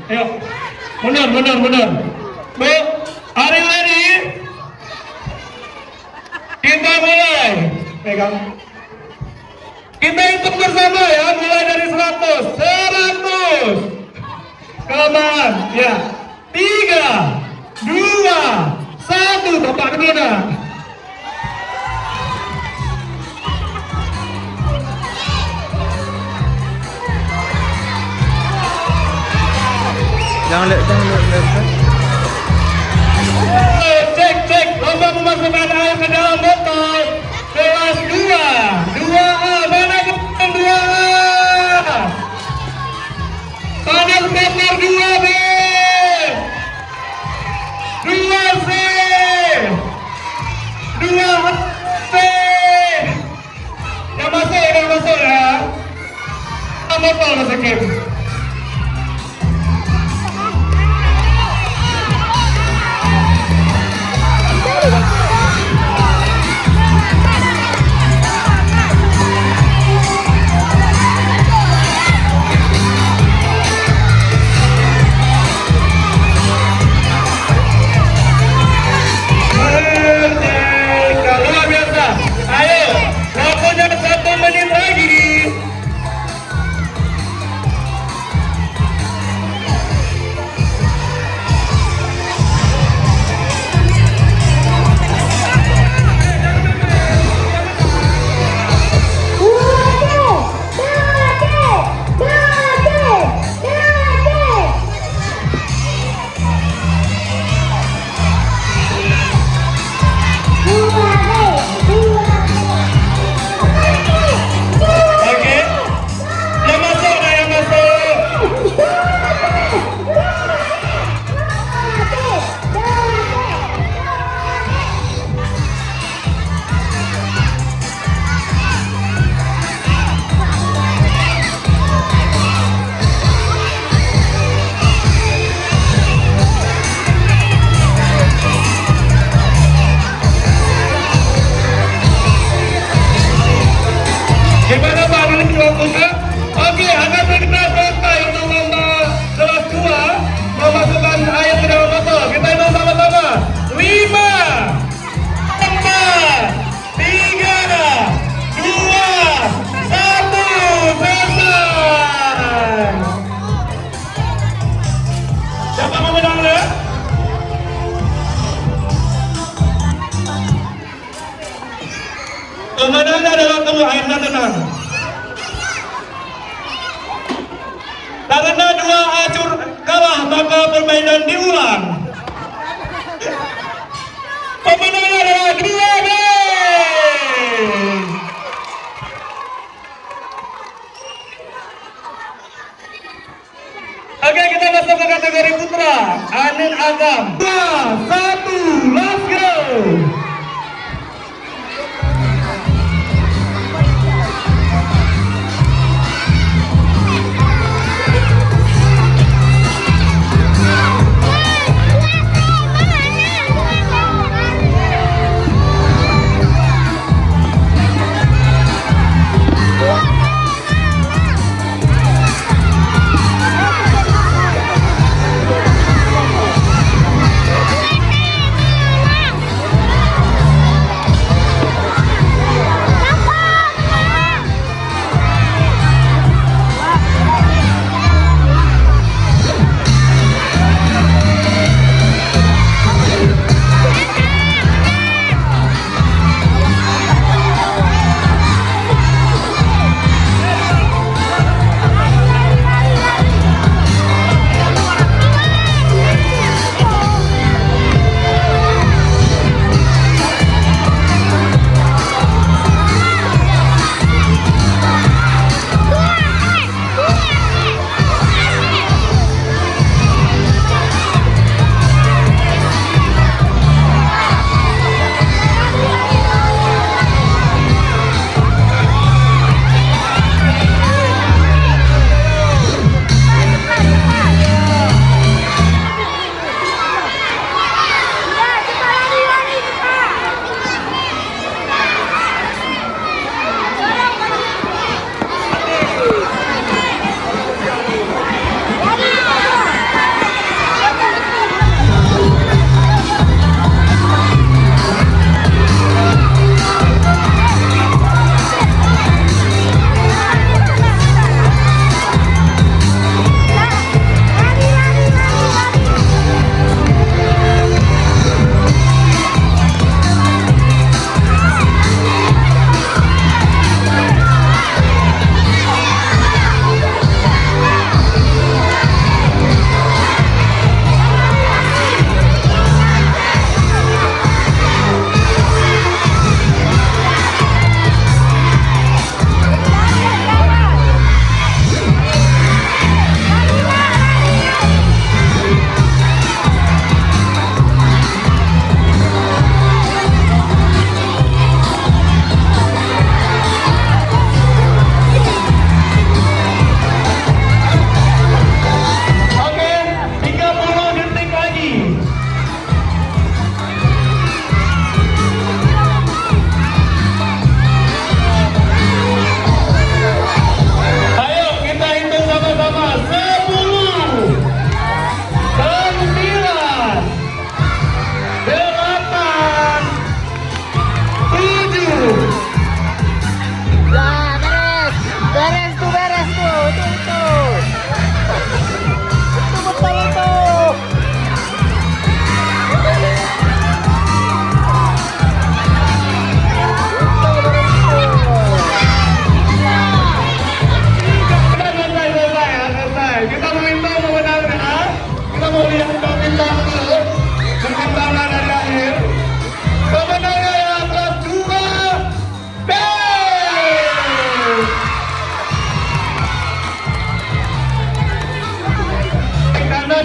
Ayo. Mundur. Bu, are you ready? Kita mulai. Pegang. Kita hitung bersama ya, mulai dari 100. Kelamaan, ya. 3, 2, 1. Bapak kemana? Jangan lihat. Cek. Lomba memasukkan air ke dalam botol. Kelas 2A. Mana botol 2A? Panas botol 2B. 2C. 2C. Yang masuk ya. Botol masukin. Gimana Pak Anies dilakukan? Oke, akan kita selesai untuk lomba kelas 2 memasukkan air ke dalam botol. Kita hitung sama-sama. 5, 4, 3, 2, 1, selesai. Siapa pemenangnya? Pemenangnya adalah kamu akhirnya tenang. Karena 2 acur kalah maka permainan diulang. Pemenangnya adalah 2B. Oke, kita masuk ke kategori putra. Anin Agam. 2, 1, let's go.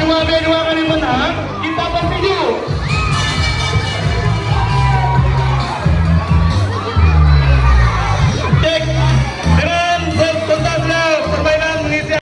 B2